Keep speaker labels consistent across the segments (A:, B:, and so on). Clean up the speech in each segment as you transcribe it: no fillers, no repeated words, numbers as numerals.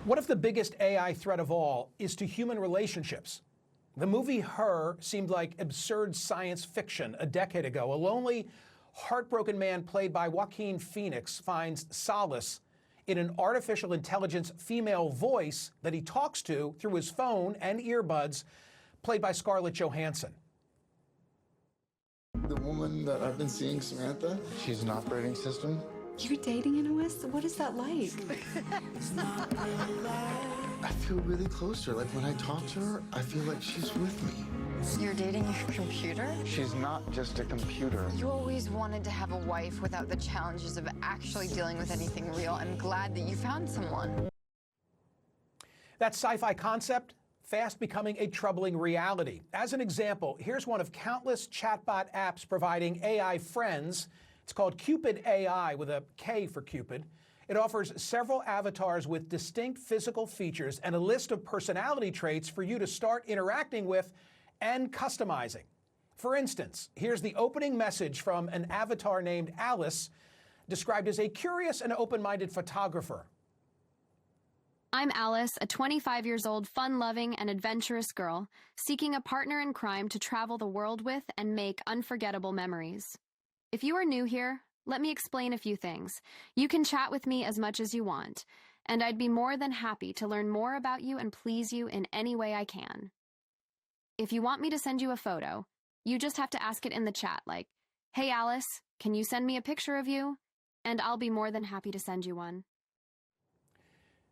A: What if the biggest AI threat of all is to human relationships? The movie Her seemed like absurd science fiction a decade ago. A lonely, heartbroken man played by Joaquin Phoenix finds solace in an artificial intelligence female voice that he talks to through his phone and earbuds, played by Scarlett Johansson.
B: The woman that I've been seeing, Samantha, she's an operating system.
C: You're dating Inois? What is that like?
B: I feel really close to her. Like when I talk to her, I feel like she's with me.
C: You're dating your computer?
B: She's not just a computer.
D: You always wanted to have a wife without the challenges of actually dealing with anything real. I'm glad that you found someone.
A: That sci-fi concept fast becoming a troubling reality. As an example, here's one of countless chatbot apps providing AI friends. It's called Cupid AI, with a K for Cupid. It offers several avatars with distinct physical features and a list of personality traits for you to start interacting with and customizing. For instance, here's the opening message from an avatar named Alice, described as a curious and open-minded photographer.
E: I'm Alice, a 25 years old, fun-loving and adventurous girl, seeking a partner in crime to travel the world with and make unforgettable memories. If you are new here, let me explain a few things. You can chat with me as much as you want, and I'd be more than happy to learn more about you and please you in any way I can. If you want me to send you a photo, you just have to ask it in the chat, like, "Hey Alice, can you send me a picture of you?" And I'll be more than happy to send you one.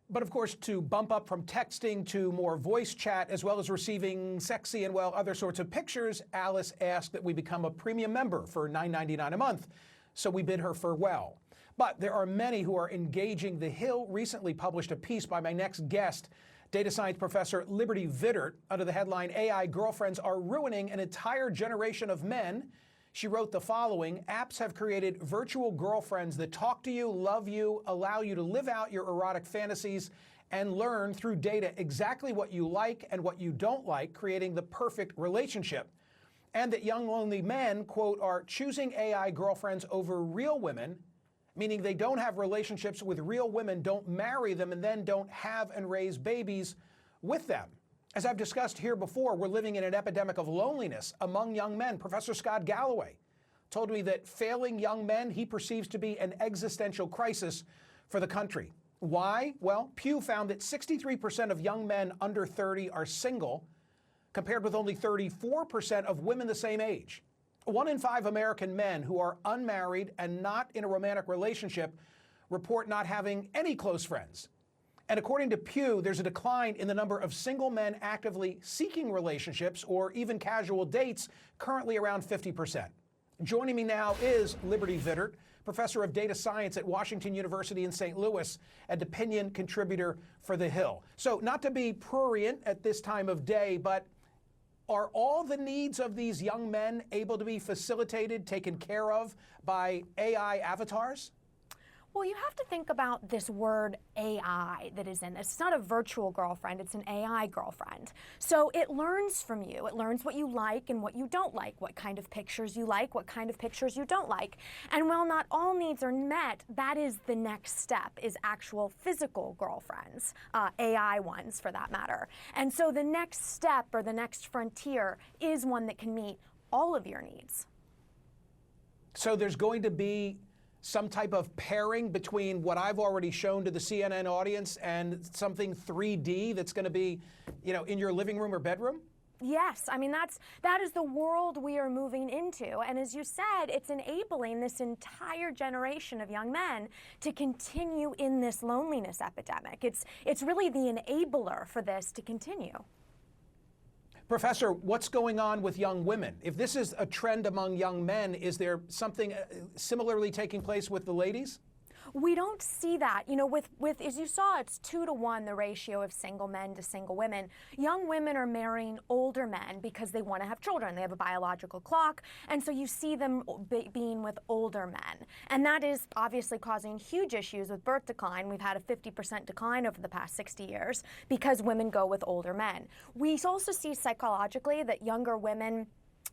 A: But of course, to bump up from texting to more voice chat, as well as receiving sexy and, well, other sorts of pictures, Alice asked that we become a premium member for $9.99 a month. So we bid her farewell. But there are many who are engaging. The Hill recently published a piece by my next guest, data science professor Liberty Vittert, under the headline, "AI Girlfriends Are Ruining an Entire Generation of Men." She wrote the following: apps have created virtual girlfriends that talk to you, love you, allow you to live out your erotic fantasies, and learn through data exactly what you like and what you don't like, creating the perfect relationship. And that young lonely men, quote, are choosing AI girlfriends over real women, meaning they don't have relationships with real women, don't marry them, and then don't have and raise babies with them. As I've discussed here before, we're living in an epidemic of loneliness among young men. Professor Scott Galloway told me that failing young men he perceives to be an existential crisis for the country. Why? Well, Pew found that 63% of young men under 30 are single, compared with only 34% of women the same age. 1 in 5 American men who are unmarried and not in a romantic relationship report not having any close friends. And according to Pew, there's a decline in the number of single men actively seeking relationships or even casual dates, currently around 50%. Joining me now is Liberty Vittert, professor of data science at Washington University in St. Louis and opinion contributor for The Hill. So not to be prurient at this time of day, but are all the needs of these young men able to be facilitated, taken care of by AI avatars?
F: Well, you have to think about this word AI that is in this. It's not a virtual girlfriend, it's an AI girlfriend. So it learns from you. It learns what you like and what you don't like, what kind of pictures you like, what kind of pictures you don't like. And while not all needs are met, that is the next step, is actual physical girlfriends, AI ones for that matter. And so the next step, or the next frontier, is one that can meet all of your needs.
A: So there's going to be some type of pairing between what I've already shown to the CNN audience and something 3D that's going to be, in your living room or bedroom?
F: Yes, I mean, that is the world we are moving into. And as you said, it's enabling this entire generation of young men to continue in this loneliness epidemic. It's really the enabler for this to continue.
A: Professor, what's going on with young women? If this is a trend among young men, is there something similarly taking place with the ladies?
F: We don't see that. With as you saw, it's 2-to-1, the ratio of single men to single women. Young women are marrying older men because they want to have children. They have a biological clock, and so you see them being with older men. And that is obviously causing huge issues with birth decline. We've had a 50% decline over the past 60 years because women go with older men. We also see psychologically that younger women,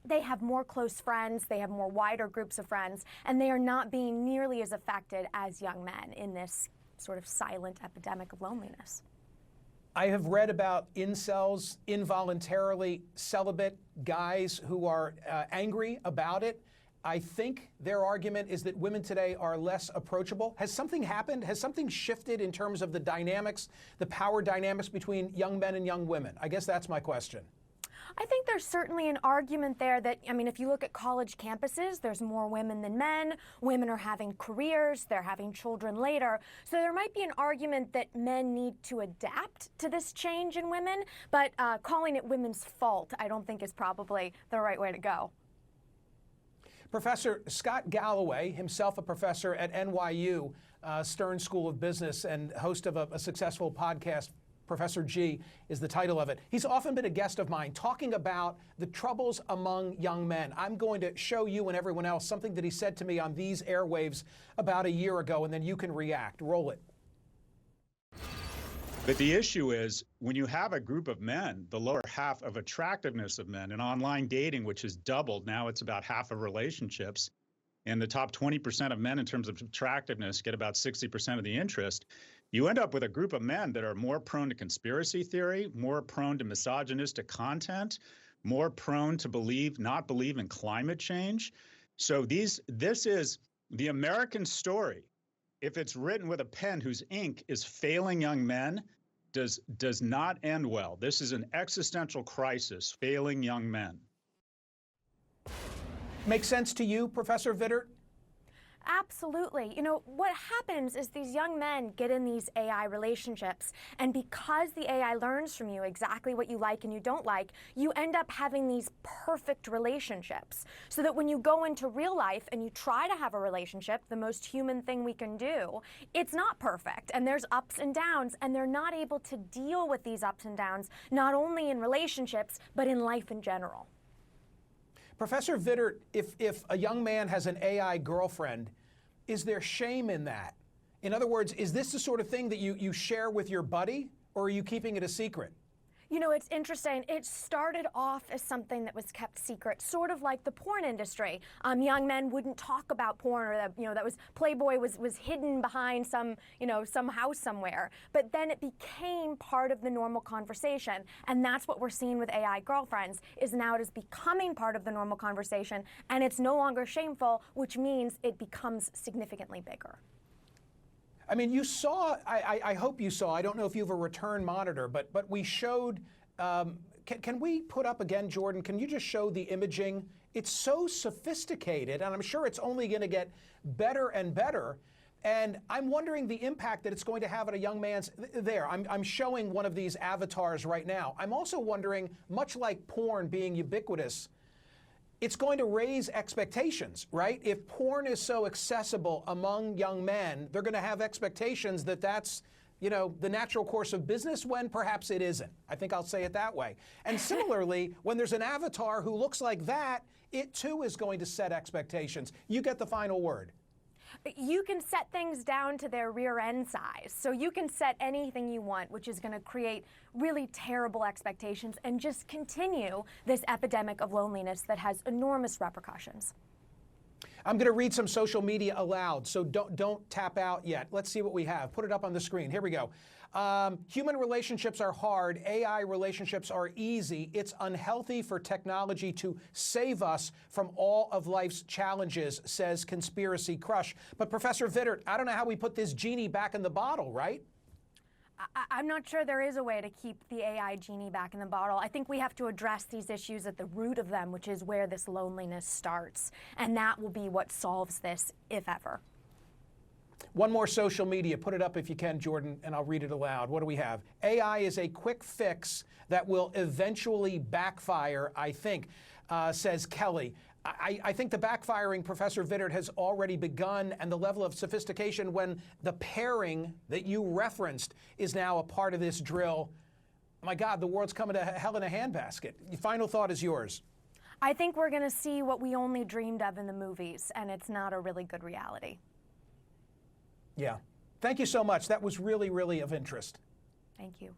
F: they have more close friends, they have more wider groups of friends, and they are not being nearly as affected as young men in this sort of silent epidemic of loneliness.
A: I have read about incels, involuntarily celibate guys who are angry about it. I think their argument is that women today are less approachable. Has something happened? Has something shifted in terms of the dynamics, the power dynamics between young men and young women? I guess that's my question.
F: I think there's certainly an argument there that, I mean, if you look at college campuses, there's more women than men. Women are having careers, they're having children later. So there might be an argument that men need to adapt to this change in women, but calling it women's fault, I don't think is probably the right way to go.
A: Professor Scott Galloway, himself a professor at NYU Stern School of Business and host of a successful podcast, Professor G is the title of it. He's often been a guest of mine talking about the troubles among young men. I'm going to show you and everyone else something that he said to me on these airwaves about a year ago, and then you can react. Roll it.
G: But the issue is, when you have a group of men, the lower half of attractiveness of men in online dating, which has doubled, now it's about half of relationships, and the top 20% of men in terms of attractiveness get about 60% of the interest, you end up with a group of men that are more prone to conspiracy theory, more prone to misogynistic content, more prone to not believe in climate change. So this is the American story. If it's written with a pen whose ink is failing young men, does not end well. This is an existential crisis, failing young men.
A: Make sense to you, Professor Vittert?
F: Absolutely. You know, what happens is these young men get in these AI relationships, and because the AI learns from you exactly what you like and you don't like, you end up having these perfect relationships. So that when you go into real life and you try to have a relationship, the most human thing we can do, it's not perfect, and there's ups and downs, and they're not able to deal with these ups and downs, not only in relationships, but in life in general.
A: Professor Vittert, if a young man has an AI girlfriend, is there shame in that? In other words, is this the sort of thing that you share with your buddy, or are you keeping it a secret?
F: You know, it's interesting. It started off as something that was kept secret, sort of like the porn industry. Young men wouldn't talk about porn, or that was Playboy was hidden behind some house somewhere. But then it became part of the normal conversation, and that's what we're seeing with AI girlfriends. Is now it is becoming part of the normal conversation, and it's no longer shameful, which means it becomes significantly bigger.
A: I mean, you saw, I hope you saw, I don't know if you have a return monitor, but we showed, can we put up again, Jordan, can you just show the imaging? It's so sophisticated, and I'm sure it's only going to get better and better. And I'm wondering the impact that it's going to have on a young man's, there, I'm showing one of these avatars right now. I'm also wondering, much like porn being ubiquitous, it's going to raise expectations, right? If porn is so accessible among young men, they're going to have expectations that that's, the natural course of business, when perhaps it isn't. I think I'll say it that way. And similarly, when there's an avatar who looks like that, it too is going to set expectations. You get the final word.
F: You can set things down to their rear end size. So you can set anything you want, which is going to create really terrible expectations and just continue this epidemic of loneliness that has enormous repercussions.
A: I'm going to read some social media aloud, so don't tap out yet. Let's see what we have. Put it up on the screen. Here we go. Human relationships are hard. AI relationships are easy. It's unhealthy for technology to save us from all of life's challenges, says Conspiracy Crush. But Professor Vittert, I don't know how we put this genie back in the bottle, right?
F: I'm not sure there is a way to keep the AI genie back in the bottle. I think we have to address these issues at the root of them, which is where this loneliness starts. And that will be what solves this, if ever.
A: One more social media. Put it up if you can, Jordan, and I'll read it aloud. What do we have? AI is a quick fix that will eventually backfire, I think, says Kelly. I think the backfiring, Professor Vittert, has already begun, and the level of sophistication when the pairing that you referenced is now a part of this drill. My God, the world's coming to hell in a handbasket. Your final thought is yours.
F: I think we're going to see what we only dreamed of in the movies, and it's not a really good reality.
A: Yeah. Thank you so much. That was really, really of interest.
F: Thank you.